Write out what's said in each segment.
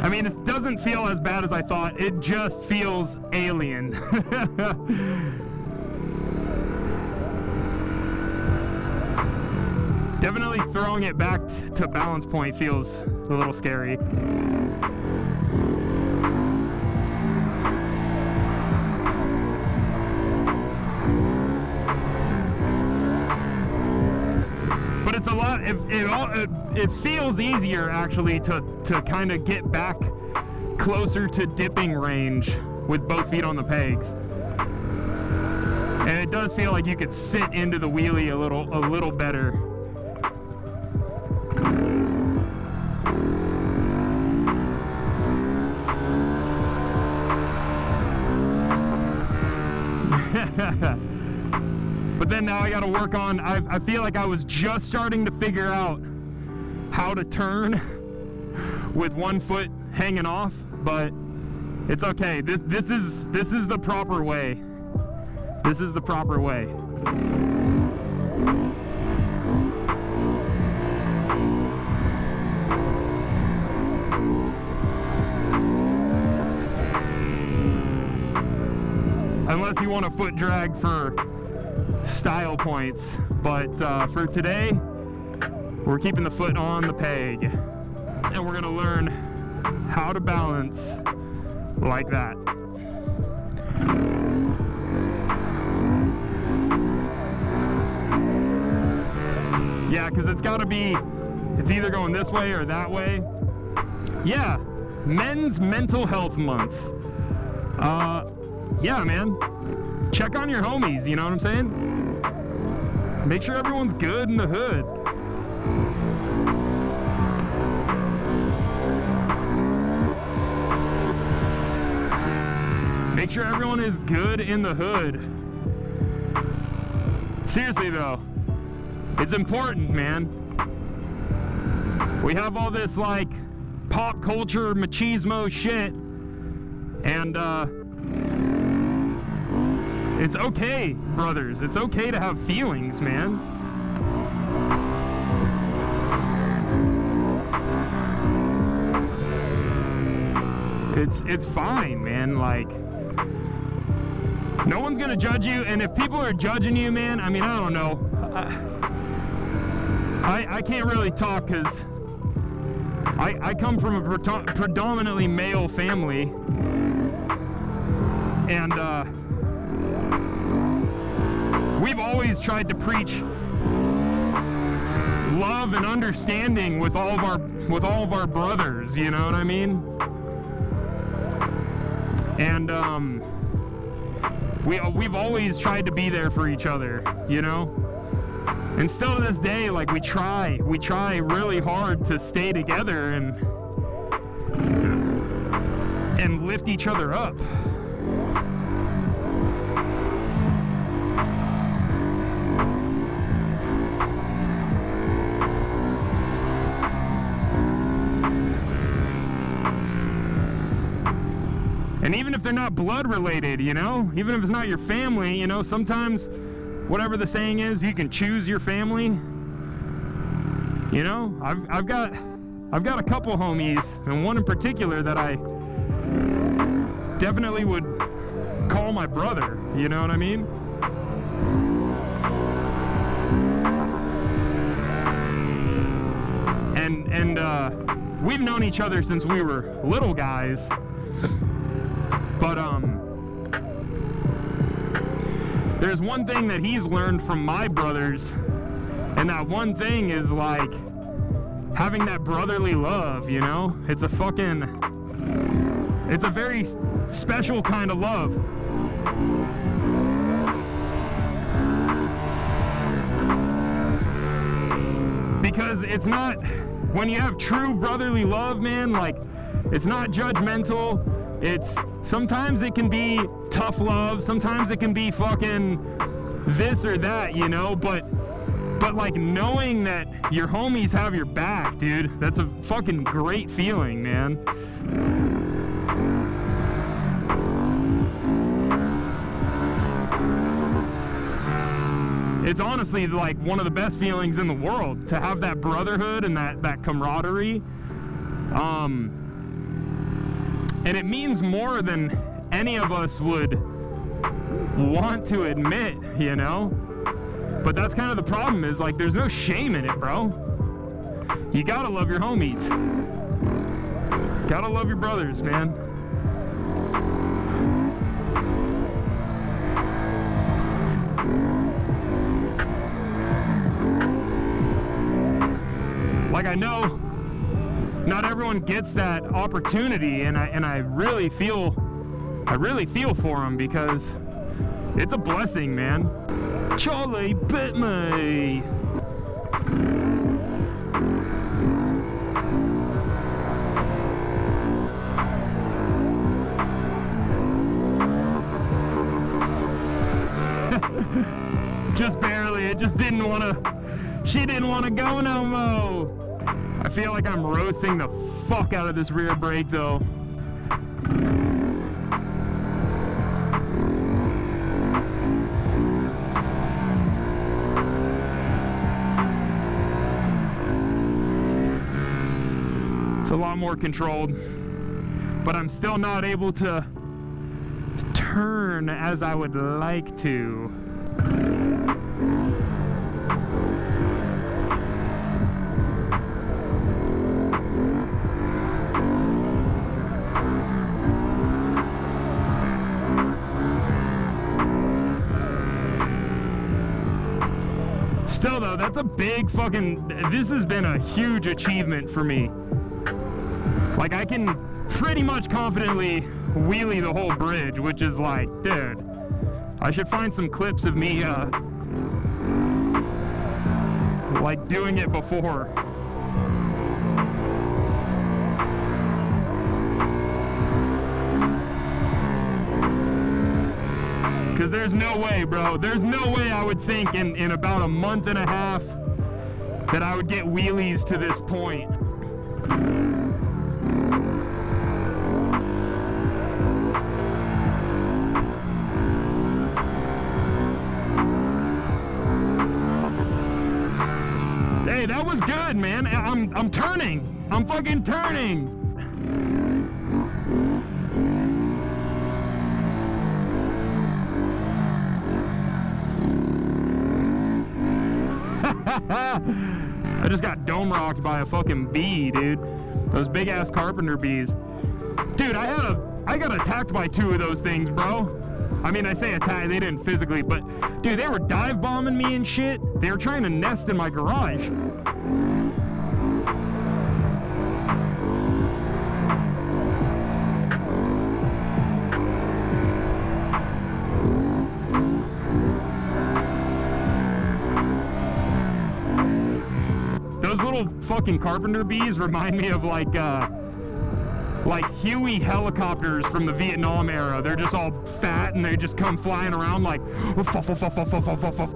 I mean, it doesn't feel as bad as I thought. It just feels alien. Definitely throwing it back to balance point feels a little scary. But it's a lot, it feels easier actually to kind of get back closer to dipping range with both feet on the pegs. And it does feel like you could sit into the wheelie a little better. But then now I got to work on, I feel like I was just starting to figure out how to turn with one foot hanging off, but it's okay. This is the proper way. This is the proper way. Unless you want a foot drag for style points, but for today we're keeping the foot on the peg and we're gonna learn how to balance like that. Yeah, because it's either going this way or that way. Yeah, Men's Mental Health Month. Yeah, man. Check on your homies, you know what I'm saying? Make sure everyone's good in the hood. Make sure everyone is good in the hood. Seriously though, it's important, man. We have all this like pop culture machismo shit, and it's okay, brothers. It's okay to have feelings, man. It's fine, man. Like, no one's gonna judge you, and if people are judging you, man, I mean, I don't know. I can't really talk because I come from a predominantly male family, and we've always tried to preach love and understanding with all of our brothers, you know what I mean? And we've always tried to be there for each other, you know? And still to this day, like, we try really hard to stay together and lift each other up. And even if they're not blood related, you know, even if it's not your family, you know, sometimes, whatever the saying is, you can choose your family. You know, I've got a couple homies, and one in particular that I definitely would call my brother. You know what I mean? And we've known each other since we were little guys. But there's one thing that he's learned from my brothers, and that one thing is like having that brotherly love, you know? It's a very special kind of love. Because it's not, when you have true brotherly love, man, like, it's not judgmental. Sometimes it can be tough love, sometimes it can be fucking this or that, you know, but like knowing that your homies have your back, dude, that's a fucking great feeling, man. It's honestly like one of the best feelings in the world to have that brotherhood and that camaraderie. And it means more than any of us would want to admit, you know? But that's kind of the problem, is like there's no shame in it, bro. You gotta love your homies. Gotta love your brothers, man. Like, I know not everyone gets that opportunity, and I really feel for them, because it's a blessing, man. Charlie bit me. Just barely. It just didn't want to. She didn't want to go no more. I feel like I'm roasting the fuck out of this rear brake, though. It's a lot more controlled, but I'm still not able to turn as I would like to. Still though, that's a big fucking, this has been a huge achievement for me. Like, I can pretty much confidently wheelie the whole bridge, which is like, dude, I should find some clips of me, like, doing it before. Because there's no way, bro. There's no way I would think in about a month and a half that I would get wheelies to this point. Hey, that was good, man. I'm turning. I'm fucking turning. I just got dome rocked by a fucking bee, dude. Those big ass carpenter bees. Dude, I got attacked by 2 of those things, bro. I mean, I say attack, they didn't physically, but dude, they were dive bombing me and shit. They were trying to nest in my garage. Those little fucking carpenter bees remind me of like Huey helicopters from the Vietnam era. They're just all fat and they just come flying around like fuff, fuff, fuff, fuff, fuff, fuff, fuff.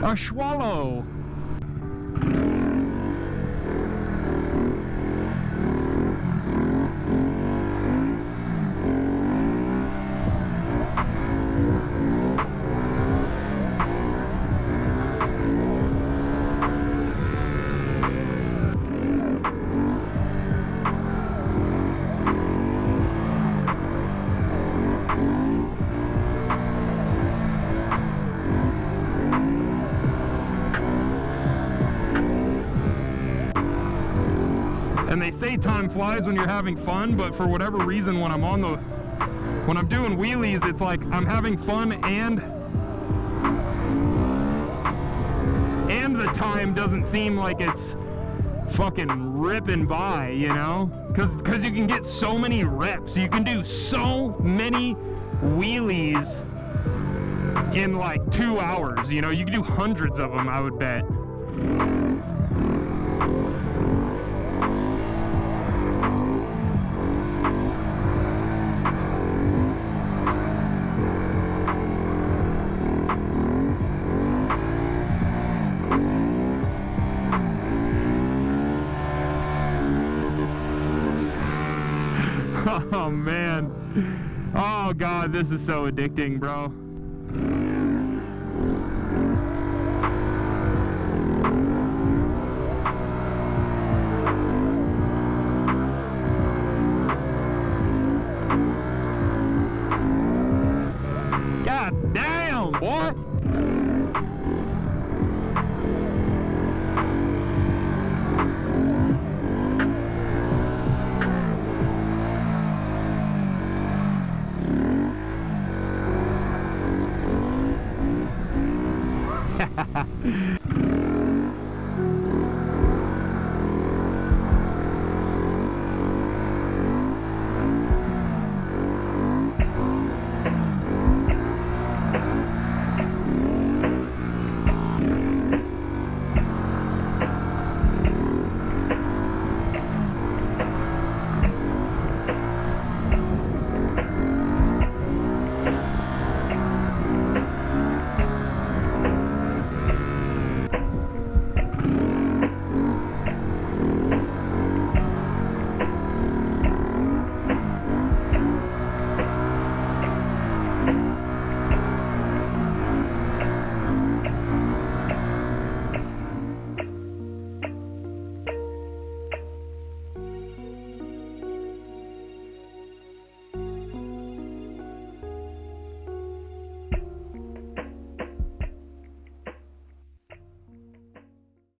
A swallow. And they say time flies when you're having fun, but for whatever reason, when I'm doing wheelies, it's like I'm having fun and the time doesn't seem like it's fucking ripping by, you know? Because you can get so many reps. You can do so many wheelies in like 2 hours, you know? You can do hundreds of them, I would bet. Oh man. Oh god, this is so addicting, bro.